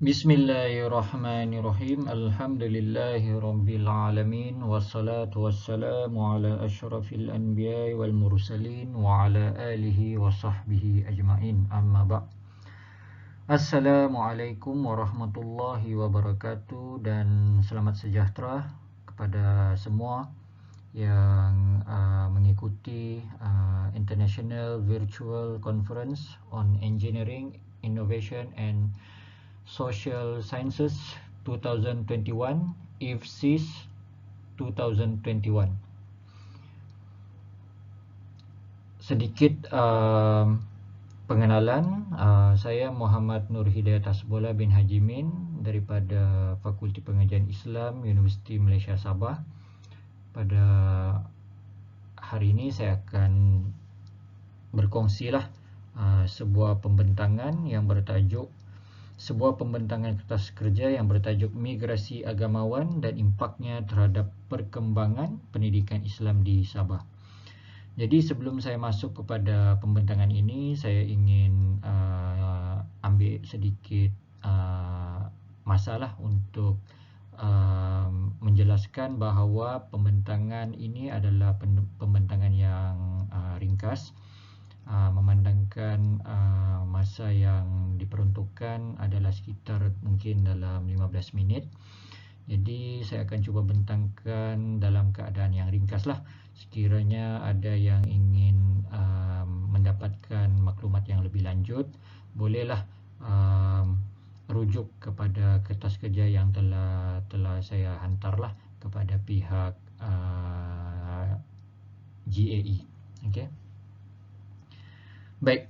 Bismillahirrahmanirrahim. Alhamdulillahi rabbil alamin. Wassalatu wassalamu ala asyrafil anbiya'i wal mursalin wa ala alihi wa sahbihi ajma'in. Amma ba'd. Assalamualaikum warahmatullahi wabarakatuh dan selamat sejahtera kepada semua yang mengikuti International Virtual Conference on Engineering, Innovation and Social Sciences 2021 IFSIS 2021. Sedikit pengenalan, saya Muhammad Nur Hidayat Hasbullah bin Haji Min daripada Fakulti Pengajian Islam Universiti Malaysia Sabah. Pada hari ini saya akan berkongsilah sebuah pembentangan kertas kerja yang bertajuk Migrasi Agamawan dan Impaknya Terhadap Perkembangan Pendidikan Islam di Sabah. Jadi sebelum saya masuk kepada pembentangan ini, saya ingin ambil sedikit masalah untuk menjelaskan bahawa pembentangan ini adalah pembentangan yang ringkas, memandangkan masa yang diperuntukkan adalah sekitar mungkin dalam 15 minit. Jadi saya akan cuba bentangkan dalam keadaan yang ringkas lah. Sekiranya ada yang ingin mendapatkan maklumat yang lebih lanjut, bolehlah rujuk kepada kertas kerja yang telah saya hantarlah kepada pihak GAE. Okey. Baik,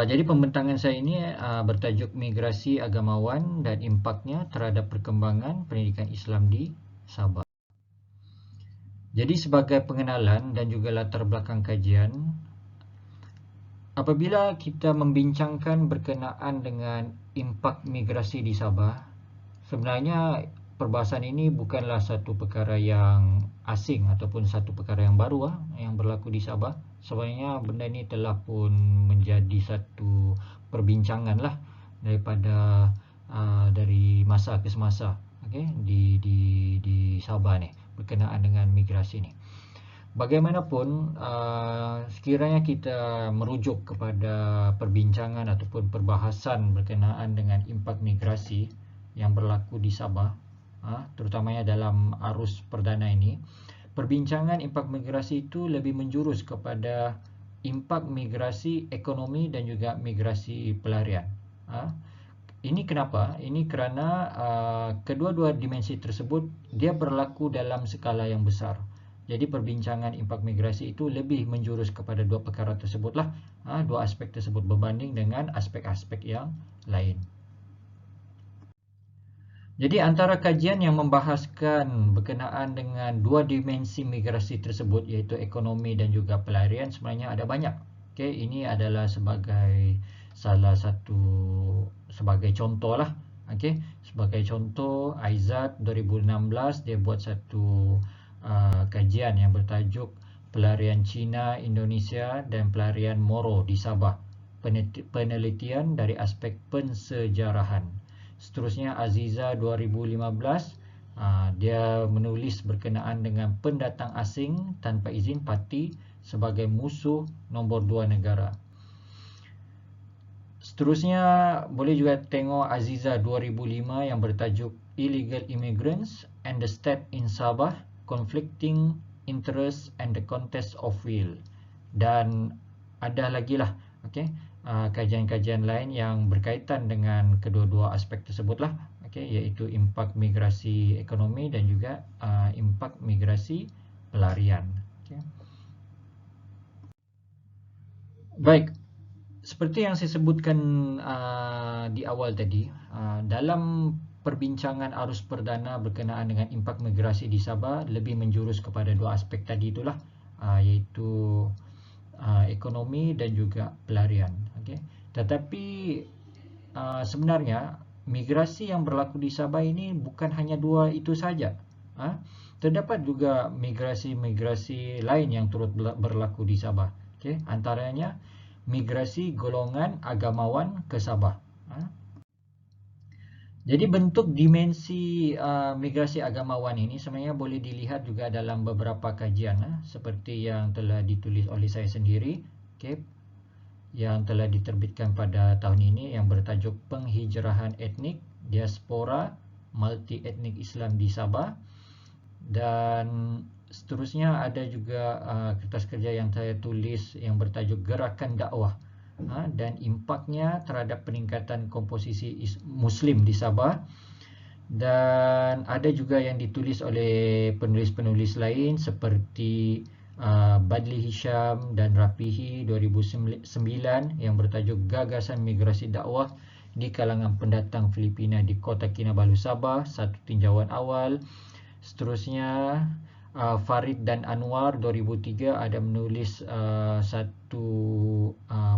jadi pembentangan saya ini bertajuk Migrasi Agamawan dan Impaknya Terhadap Perkembangan Pendidikan Islam di Sabah. Jadi sebagai pengenalan dan juga latar belakang kajian, apabila kita membincangkan berkenaan dengan impak migrasi di Sabah, sebenarnya perbahasan ini bukanlah satu perkara yang asing ataupun satu perkara yang baru yang berlaku di Sabah. Sebenarnya benda ini telah pun menjadi satu perbincangan lah daripada dari masa ke semasa, okay, di Sabah ni berkenaan dengan migrasi ni. Bagaimanapun, sekiranya kita merujuk kepada perbincangan ataupun perbahasan berkenaan dengan impak migrasi yang berlaku di Sabah, terutamanya dalam arus perdana ini, perbincangan impak migrasi itu lebih menjurus kepada impak migrasi ekonomi dan juga migrasi pelarian. Ini kenapa? Ini kerana kedua-dua dimensi tersebut dia berlaku dalam skala yang besar. Jadi perbincangan impak migrasi itu lebih menjurus kepada dua perkara tersebutlah, dua aspek tersebut berbanding dengan aspek-aspek yang lain. Jadi antara kajian yang membahaskan berkenaan dengan dua dimensi migrasi tersebut, iaitu ekonomi dan juga pelarian, sebenarnya ada banyak. Okay, ini adalah sebagai contoh lah. Okay, sebagai contoh, Aizat 2016 dia buat satu kajian yang bertajuk Pelarian Cina, Indonesia dan Pelarian Moro di Sabah, penelitian dari aspek pensejarahan. Seterusnya Aziza 2015, dia menulis berkenaan dengan pendatang asing tanpa izin parti sebagai musuh nombor 2 negara. Seterusnya boleh juga tengok Aziza 2005 yang bertajuk Illegal Immigrants and the State in Sabah, Conflicting Interests and the Contest of Will. Dan ada lagi lah, okay, kajian-kajian lain yang berkaitan dengan kedua-dua aspek tersebutlah, okay, iaitu impak migrasi ekonomi dan juga impak migrasi pelarian. Okay. Baik, seperti yang saya sebutkan di awal tadi, dalam perbincangan arus perdana berkenaan dengan impak migrasi di Sabah lebih menjurus kepada dua aspek tadi itulah, iaitu ekonomi dan juga pelarian. Okay. Tetapi sebenarnya migrasi yang berlaku di Sabah ini bukan hanya dua itu saja. Terdapat juga migrasi-migrasi lain yang turut berlaku di Sabah. Okay. Antaranya migrasi golongan agamawan ke Sabah. Jadi bentuk dimensi migrasi agamawan ini sebenarnya boleh dilihat juga dalam beberapa kajian seperti yang telah ditulis oleh saya sendiri, okay, yang telah diterbitkan pada tahun ini yang bertajuk Penghijrahan Etnik, Diaspora, Multi Etnik Islam di Sabah, dan seterusnya ada juga kertas kerja yang saya tulis yang bertajuk Gerakan Dakwah dan impaknya terhadap peningkatan komposisi Muslim di Sabah, dan ada juga yang ditulis oleh penulis-penulis lain seperti Badli Hisham dan Rapihi 2009 yang bertajuk Gagasan Migrasi Dakwah di kalangan pendatang Filipina di Kota Kinabalu, Sabah, satu tinjauan awal. Seterusnya Farid dan Anwar 2003 ada menulis satu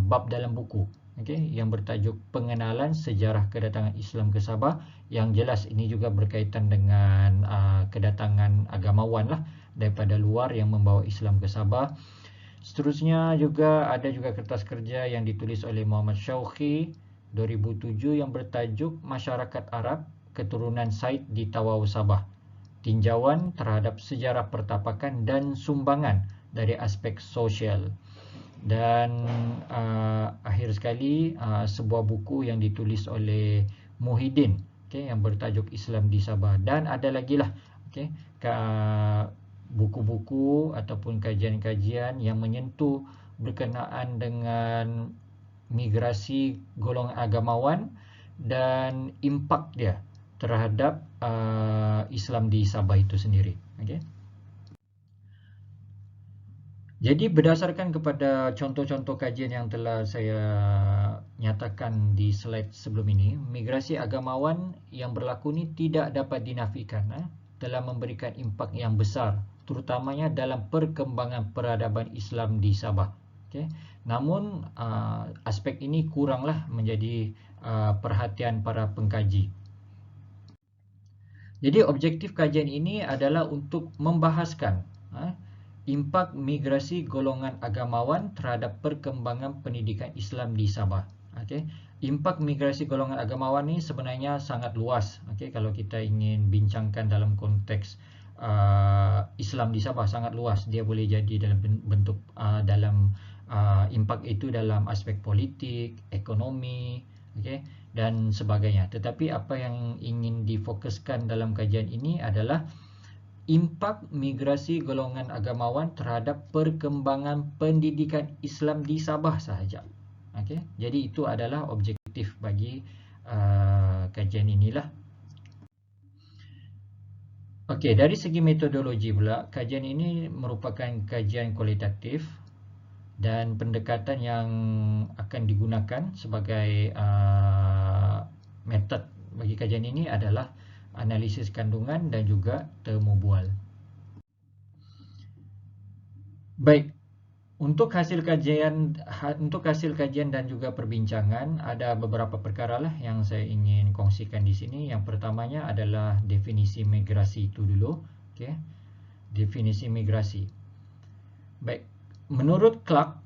bab dalam buku, yang bertajuk Pengenalan Sejarah Kedatangan Islam ke Sabah. Yang jelas ini juga berkaitan dengan kedatangan agamawan lah daripada luar yang membawa Islam ke Sabah. Seterusnya juga ada juga kertas kerja yang ditulis oleh Muhammad Syauqi 2007 yang bertajuk Masyarakat Arab Keturunan Said di Tawau, Sabah, tinjauan terhadap sejarah pertapakan dan sumbangan dari aspek sosial. Dan akhir sekali sebuah buku yang ditulis oleh Muhyiddin, yang bertajuk Islam di Sabah. Dan ada lagi lah buku-buku ataupun kajian-kajian yang menyentuh berkenaan dengan migrasi golongan agamawan dan impak dia terhadap Islam di Sabah itu sendiri. Jadi berdasarkan kepada contoh-contoh kajian yang telah saya nyatakan di slide sebelum ini, migrasi agamawan yang berlaku ini tidak dapat dinafikan telah memberikan impak yang besar, terutamanya dalam perkembangan peradaban Islam di Sabah. Namun aspek ini kuranglah menjadi perhatian para pengkaji. Jadi objektif kajian ini adalah untuk membahaskan impak migrasi golongan agamawan terhadap perkembangan pendidikan Islam di Sabah. Impak migrasi golongan agamawan ini sebenarnya sangat luas. Kalau kita ingin bincangkan dalam konteks Islam di Sabah, sangat luas. Dia boleh jadi dalam bentuk impak itu dalam aspek politik, ekonomi, dan sebagainya. Tetapi apa yang ingin difokuskan dalam kajian ini adalah impak migrasi golongan agamawan terhadap perkembangan pendidikan Islam di Sabah sahaja. Jadi itu adalah objektif bagi kajian inilah. Dari segi metodologi pula, kajian ini merupakan kajian kualitatif dan pendekatan yang akan digunakan sebagai metod bagi kajian ini adalah analisis kandungan dan juga temu bual. Baik, untuk hasil kajian dan juga perbincangan ada beberapa perkara lah yang saya ingin kongsikan di sini. Yang pertamanya adalah definisi migrasi itu dulu. Definisi migrasi. Baik, menurut Clark,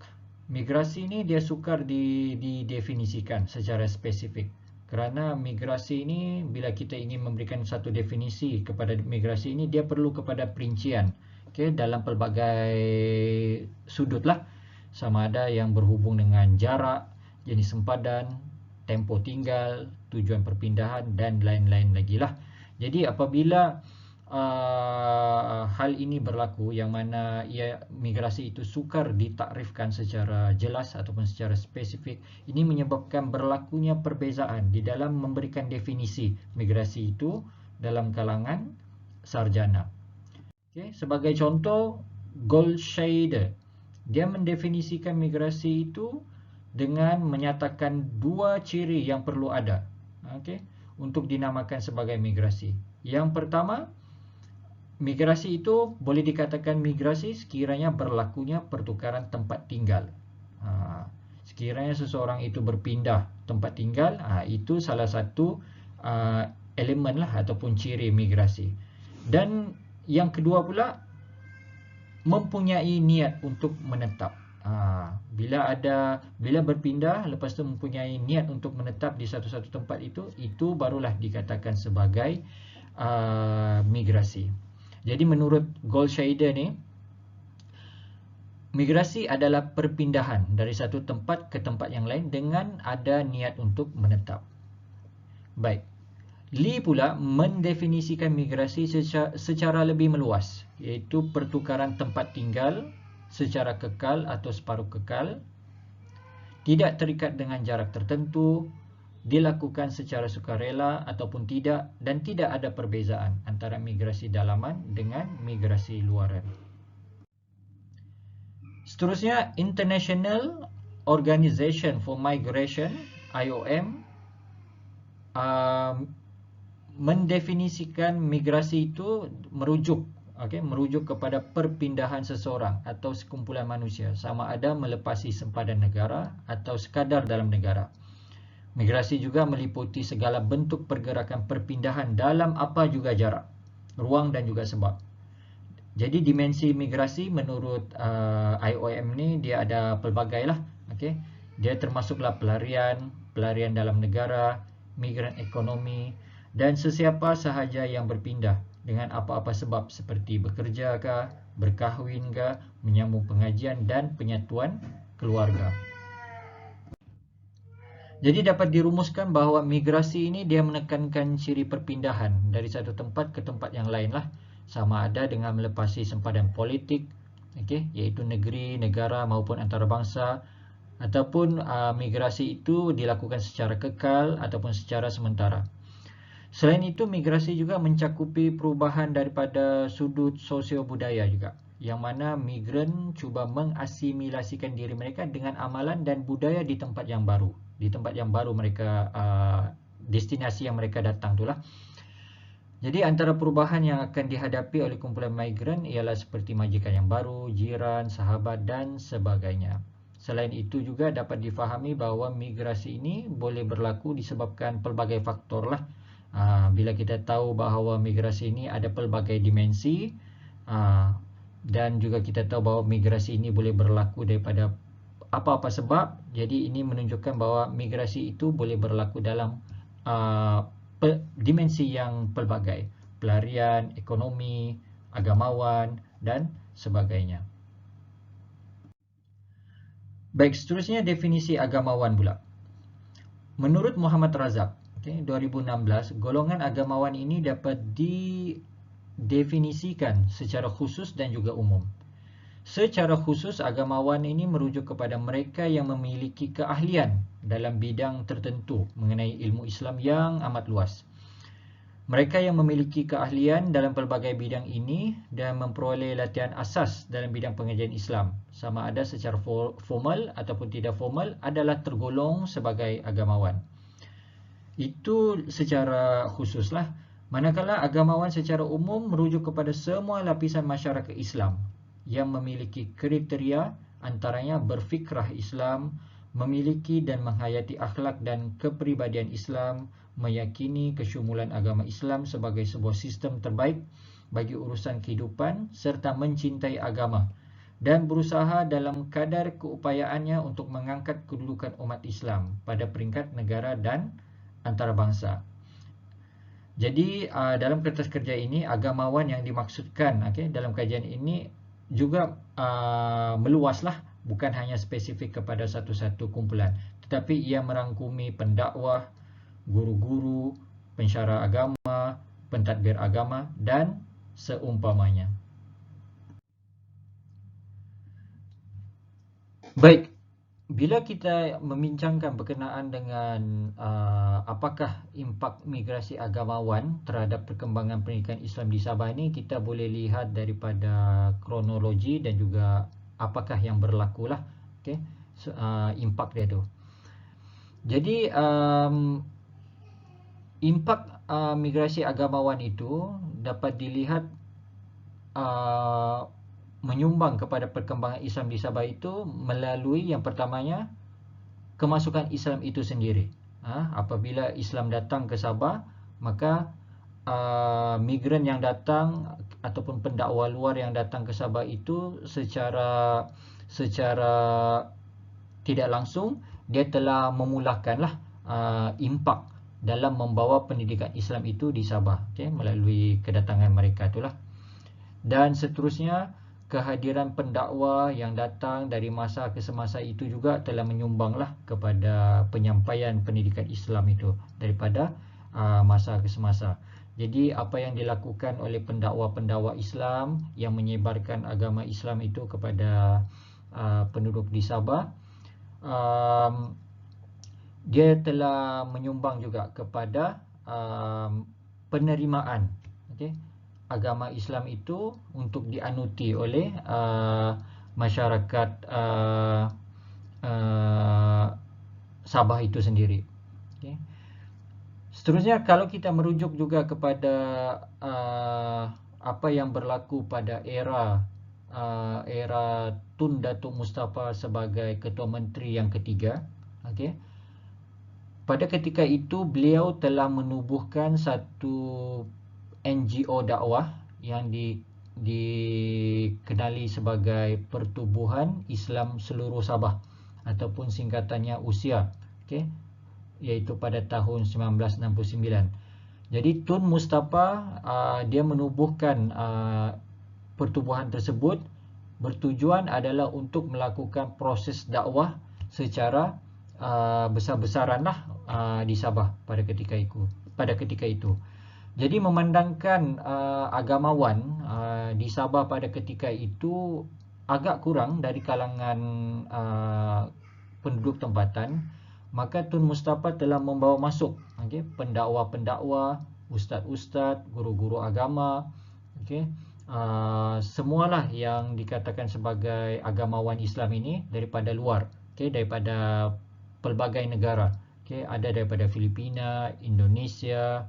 migrasi ini dia sukar didefinisikan secara spesifik. Kerana migrasi ini, bila kita ingin memberikan satu definisi kepada migrasi ini, dia perlu kepada perincian dalam pelbagai sudut lah. Sama ada yang berhubung dengan jarak, jenis sempadan, tempo tinggal, tujuan perpindahan dan lain-lain lagi lah. Jadi apabila hal ini berlaku yang mana migrasi itu sukar ditakrifkan secara jelas ataupun secara spesifik, ini menyebabkan berlakunya perbezaan di dalam memberikan definisi migrasi itu dalam kalangan sarjana. Sebagai contoh, Goldscheider dia mendefinisikan migrasi itu dengan menyatakan dua ciri yang perlu ada untuk dinamakan sebagai migrasi. Yang pertama, migrasi itu boleh dikatakan migrasi sekiranya berlakunya pertukaran tempat tinggal. Sekiranya seseorang itu berpindah tempat tinggal, itu salah satu elemen lah ataupun ciri migrasi. Dan yang kedua pula, mempunyai niat untuk menetap. Bila berpindah lepas tu mempunyai niat untuk menetap di satu-satu tempat itu barulah dikatakan sebagai migrasi. Jadi menurut Goldscheider ni, migrasi adalah perpindahan dari satu tempat ke tempat yang lain dengan ada niat untuk menetap. Baik. Lee pula mendefinisikan migrasi secara lebih meluas, iaitu pertukaran tempat tinggal secara kekal atau separuh kekal, tidak terikat dengan jarak tertentu, dilakukan secara sukarela ataupun tidak, dan tidak ada perbezaan antara migrasi dalaman dengan migrasi luaran. Seterusnya, International Organization for Migration, IOM, mendefinisikan migrasi itu merujuk kepada perpindahan seseorang atau sekumpulan manusia, sama ada melepasi sempadan negara atau sekadar dalam negara. Migrasi juga meliputi segala bentuk pergerakan perpindahan dalam apa juga jarak, ruang dan juga sebab. Jadi dimensi migrasi menurut IOM ni dia ada pelbagai lah. Dia termasuklah pelarian dalam negara, migran ekonomi, dan sesiapa sahaja yang berpindah dengan apa-apa sebab seperti bekerja kah, berkahwin kah, menyambung pengajian dan penyatuan keluarga. Jadi dapat dirumuskan bahawa migrasi ini dia menekankan ciri perpindahan dari satu tempat ke tempat yang lain lah, sama ada dengan melepasi sempadan politik, iaitu negeri, negara maupun antarabangsa, ataupun migrasi itu dilakukan secara kekal ataupun secara sementara. Selain itu, migrasi juga mencakupi perubahan daripada sudut sosio-budaya juga, yang mana migran cuba mengasimilasikan diri mereka dengan amalan dan budaya di tempat yang baru. Di tempat yang baru mereka, destinasi yang mereka datang itulah. Jadi antara perubahan yang akan dihadapi oleh kumpulan migran ialah seperti majikan yang baru, jiran, sahabat dan sebagainya. Selain itu juga dapat difahami bahawa migrasi ini boleh berlaku disebabkan pelbagai faktor lah. Bila kita tahu bahawa migrasi ini ada pelbagai dimensi, dan juga kita tahu bahawa migrasi ini boleh berlaku daripada apa-apa sebab, jadi ini menunjukkan bahawa migrasi itu boleh berlaku dalam dimensi yang pelbagai, pelarian, ekonomi, agamawan dan sebagainya. Baik, seterusnya definisi agamawan pula. Menurut Muhammad Razak, 2016, golongan agamawan ini dapat didefinisikan secara khusus dan juga umum. Secara khusus, agamawan ini merujuk kepada mereka yang memiliki keahlian dalam bidang tertentu mengenai ilmu Islam yang amat luas. Mereka yang memiliki keahlian dalam pelbagai bidang ini dan memperoleh latihan asas dalam bidang pengajian Islam, sama ada secara formal ataupun tidak formal, adalah tergolong sebagai agamawan. Itu secara khususlah. Manakala agamawan secara umum merujuk kepada semua lapisan masyarakat Islam yang memiliki kriteria, antaranya berfikrah Islam, memiliki dan menghayati akhlak dan kepribadian Islam, meyakini kesyumulan agama Islam sebagai sebuah sistem terbaik bagi urusan kehidupan serta mencintai agama dan berusaha dalam kadar keupayaannya untuk mengangkat kedudukan umat Islam pada peringkat negara dan antarabangsa. Jadi dalam kertas kerja ini, agamawan yang dimaksudkan dalam kajian ini juga meluaslah, bukan hanya spesifik kepada satu-satu kumpulan, tetapi ia merangkumi pendakwah, guru-guru, pensyarah agama, pentadbir agama dan seumpamanya. Baik, bila kita membincangkan berkenaan dengan apakah impak migrasi agamawan terhadap perkembangan pendidikan Islam di Sabah ini, kita boleh lihat daripada kronologi dan juga apakah yang berlaku lah, impak dia tu. Jadi impak migrasi agamawan itu dapat dilihat menyumbang kepada perkembangan Islam di Sabah itu melalui yang pertamanya kemasukan Islam itu sendiri. Apabila Islam datang ke Sabah, maka migran yang datang ataupun pendakwa luar yang datang ke Sabah itu secara secara tidak langsung dia telah memulakanlah impak dalam membawa pendidikan Islam itu di Sabah, melalui kedatangan mereka itulah. Dan seterusnya, kehadiran pendakwa yang datang dari masa ke semasa itu juga telah menyumbanglah kepada penyampaian pendidikan Islam itu daripada masa ke semasa. Jadi apa yang dilakukan oleh pendakwa-pendakwa Islam yang menyebarkan agama Islam itu kepada penduduk di Sabah, dia telah menyumbang juga kepada penerimaan agama Islam itu untuk dianuti oleh masyarakat Sabah itu sendiri. Seterusnya, kalau kita merujuk juga kepada apa yang berlaku pada era Tun Datuk Mustafa sebagai Ketua Menteri yang ketiga, pada ketika itu beliau telah menubuhkan satu NGO dakwah yang dikenali sebagai Pertubuhan Islam Seluruh Sabah ataupun singkatannya USIA, iaitu pada tahun 1969. Jadi Tun Mustafa dia menubuhkan pertubuhan tersebut, bertujuan adalah untuk melakukan proses dakwah secara besar-besaranlah di Sabah pada ketika itu. Jadi memandangkan agamawan di Sabah pada ketika itu agak kurang dari kalangan penduduk tempatan, maka Tun Mustafa telah membawa masuk pendakwa-pendakwa, ustaz-ustaz, guru-guru agama, semualah yang dikatakan sebagai agamawan Islam ini daripada luar, daripada pelbagai negara. Ada daripada Filipina, Indonesia,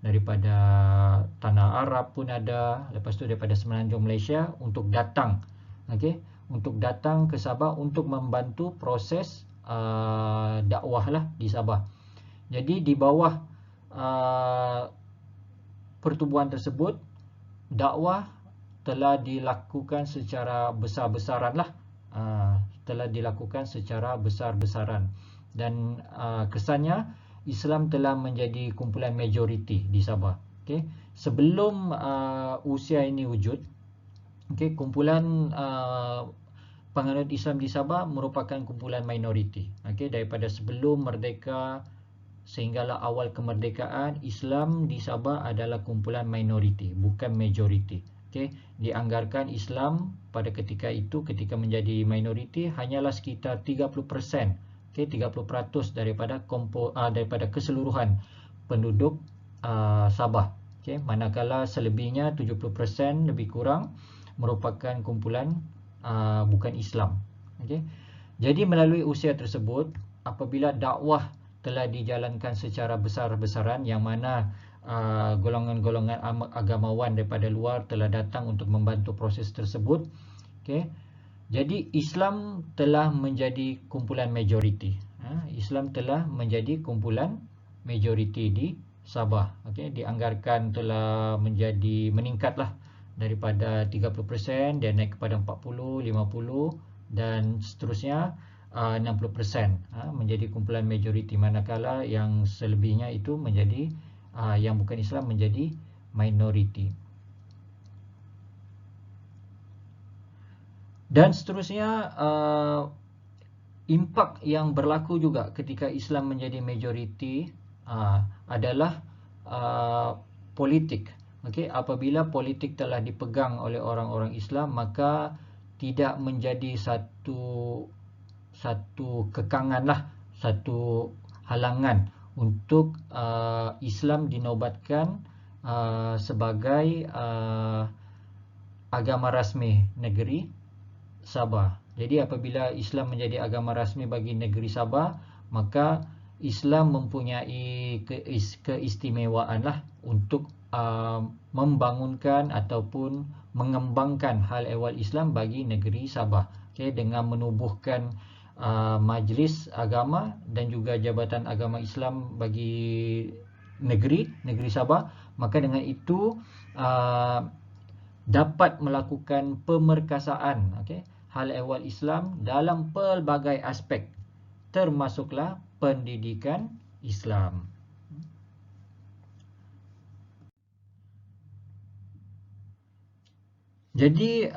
daripada tanah Arab pun ada, lepas tu daripada Semenanjung Malaysia untuk datang ke Sabah untuk membantu proses dakwah lah di Sabah. Jadi di bawah pertubuhan tersebut, dakwah telah dilakukan secara besar-besaran lah, dan kesannya Islam telah menjadi kumpulan majoriti di Sabah. Sebelum usia ini wujud, kumpulan penganut Islam di Sabah merupakan kumpulan minoriti. Daripada sebelum merdeka sehinggalah awal kemerdekaan, Islam di Sabah adalah kumpulan minoriti, bukan majoriti. Dianggarkan Islam pada ketika itu, ketika menjadi minoriti, hanyalah sekitar 30%. 30% daripada keseluruhan penduduk Sabah. Manakala selebihnya 70% lebih kurang merupakan kumpulan bukan Islam. Jadi melalui usia tersebut, apabila dakwah telah dijalankan secara besar-besaran, yang mana golongan-golongan agamawan daripada luar telah datang untuk membantu proses tersebut, jadi Islam telah menjadi kumpulan majoriti. Islam telah menjadi kumpulan majoriti di Sabah. Dianggarkan telah meningkatlah daripada 30%, dan naik kepada 40, 50 dan seterusnya 60%, menjadi kumpulan majoriti, manakala yang selebihnya itu menjadi yang bukan Islam menjadi minoriti. Dan seterusnya, impak yang berlaku juga ketika Islam menjadi majoriti adalah politik. Apabila politik telah dipegang oleh orang-orang Islam, maka tidak menjadi satu kekangan lah, satu halangan untuk Islam dinobatkan sebagai agama rasmi negeri Sabah. Jadi apabila Islam menjadi agama rasmi bagi negeri Sabah, maka Islam mempunyai keistimewaan lah untuk membangunkan ataupun mengembangkan hal ehwal Islam bagi negeri Sabah, dengan menubuhkan majlis agama dan juga jabatan agama Islam bagi negeri Sabah. Maka dengan itu dapat melakukan pemerkasaan hal ehwal Islam dalam pelbagai aspek, termasuklah pendidikan Islam. Jadi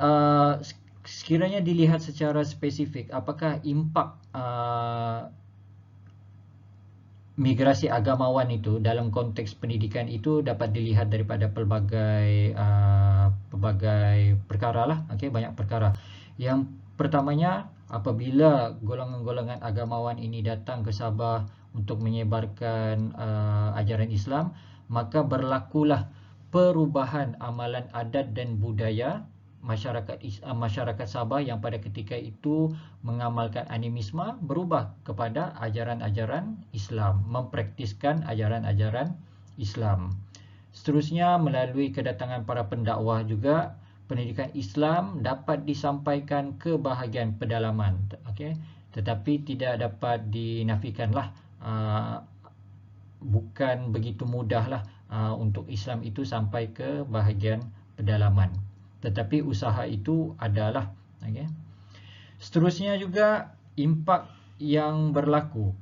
sekiranya dilihat secara spesifik, apakah impak migrasi agamawan itu dalam konteks pendidikan itu dapat dilihat daripada pelbagai perkara lah, okey, banyak perkara. Yang pertamanya, apabila golongan-golongan agamawan ini datang ke Sabah untuk menyebarkan ajaran Islam, maka berlakulah perubahan amalan adat dan budaya masyarakat Sabah yang pada ketika itu mengamalkan animisme berubah kepada ajaran-ajaran Islam, mempraktiskan ajaran-ajaran Islam. Seterusnya, melalui kedatangan para pendakwah juga, pendidikan Islam dapat disampaikan ke bahagian pedalaman, okey, tetapi tidak dapat dinafikanlah, bukan begitu mudahlah untuk Islam itu sampai ke bahagian pedalaman, tetapi usaha itu adalah, okey. Seterusnya juga, impak yang berlaku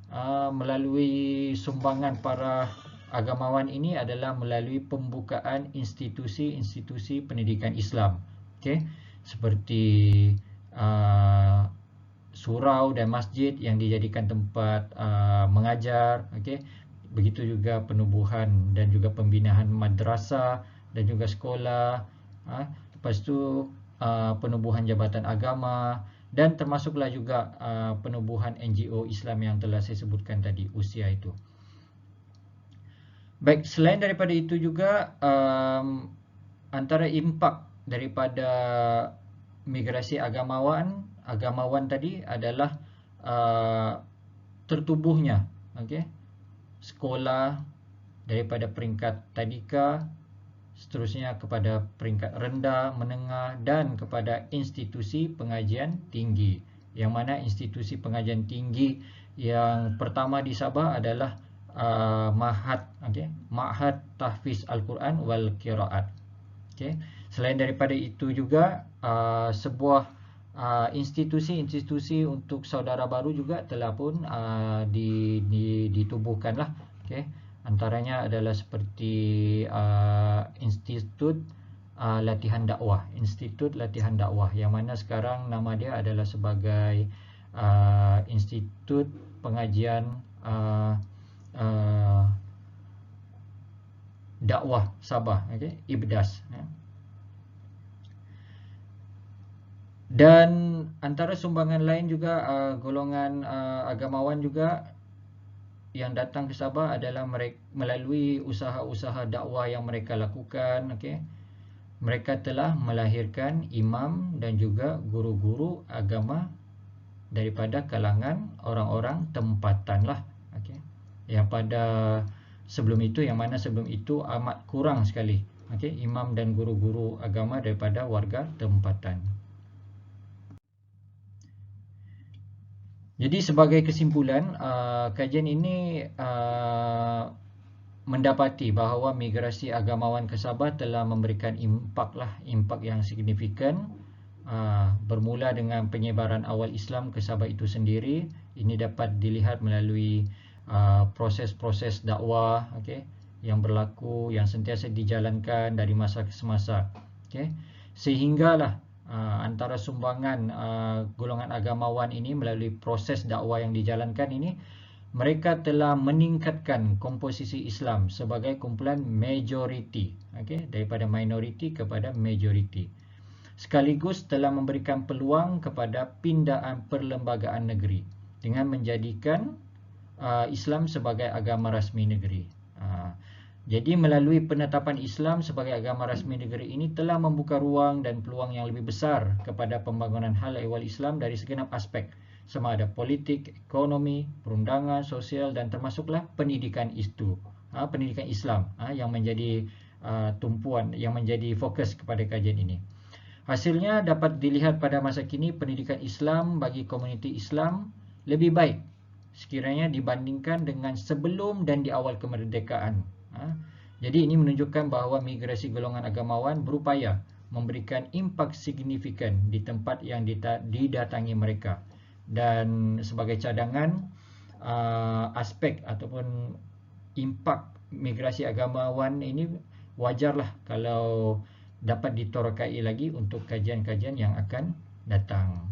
melalui sumbangan para agamawan ini adalah melalui pembukaan institusi-institusi pendidikan Islam, okey, seperti surau dan masjid yang dijadikan tempat mengajar, okey. Begitu juga penubuhan dan juga pembinaan madrasah dan juga sekolah. Lepas tu penubuhan jabatan agama, dan termasuklah juga penubuhan NGO Islam yang telah saya sebutkan tadi, usia itu. Baik, selain daripada itu juga, antara impak daripada migrasi agamawan tadi adalah tertubuhnya, okey, sekolah daripada peringkat tadika, seterusnya kepada peringkat rendah, menengah, dan kepada institusi pengajian tinggi. Yang mana institusi pengajian tinggi yang pertama di Sabah adalah Ma'had, okey, Ma'had Tahfiz Al-Quran wal Qiraat. Okey. Selain daripada itu juga, sebuah institusi-institusi untuk saudara baru juga telah pun ditubuhkanlah, okey. Antaranya adalah seperti Institut Latihan Dakwah, Institut Latihan Dakwah, yang mana sekarang nama dia adalah sebagai Institut Pengajian Dakwah Sabah, okey, IBDAS. Dan antara sumbangan lain juga, golongan agamawan juga yang datang ke Sabah adalah melalui usaha-usaha dakwah yang mereka lakukan, okey. Mereka telah melahirkan imam dan juga guru-guru agama daripada kalangan orang-orang tempatan lah, okey. Yang pada sebelum itu, yang mana sebelum itu amat kurang sekali, okey, imam dan guru-guru agama daripada warga tempatan. Jadi sebagai kesimpulan, kajian ini mendapati bahawa migrasi agamawan ke Sabah telah memberikan impak yang signifikan, bermula dengan penyebaran awal Islam ke Sabah itu sendiri. Ini dapat dilihat melalui proses-proses dakwah, okey, yang berlaku, yang sentiasa dijalankan dari masa ke semasa, okey. Sehinggalah antara sumbangan golongan agamawan ini melalui proses dakwah yang dijalankan ini, mereka telah meningkatkan komposisi Islam sebagai kumpulan majoriti, okey, daripada minoriti kepada majoriti. Sekaligus telah memberikan peluang kepada pindaan perlembagaan negeri dengan menjadikan Islam sebagai agama rasmi negeri. Jadi melalui penetapan Islam sebagai agama rasmi negeri ini telah membuka ruang dan peluang yang lebih besar kepada pembangunan hal ehwal Islam dari segenap aspek, sama ada politik, ekonomi, perundangan, sosial, dan termasuklah pendidikan itu, pendidikan Islam yang menjadi tumpuan, yang menjadi fokus kepada kajian ini. Hasilnya dapat dilihat pada masa kini pendidikan Islam bagi komuniti Islam lebih baik sekiranya dibandingkan dengan sebelum dan di awal kemerdekaan. Jadi ini menunjukkan bahawa migrasi golongan agamawan berupaya memberikan impak signifikan di tempat yang didatangi mereka. Dan sebagai cadangan, aspek ataupun impak migrasi agamawan ini wajarlah kalau dapat ditorakai lagi untuk kajian-kajian yang akan datang.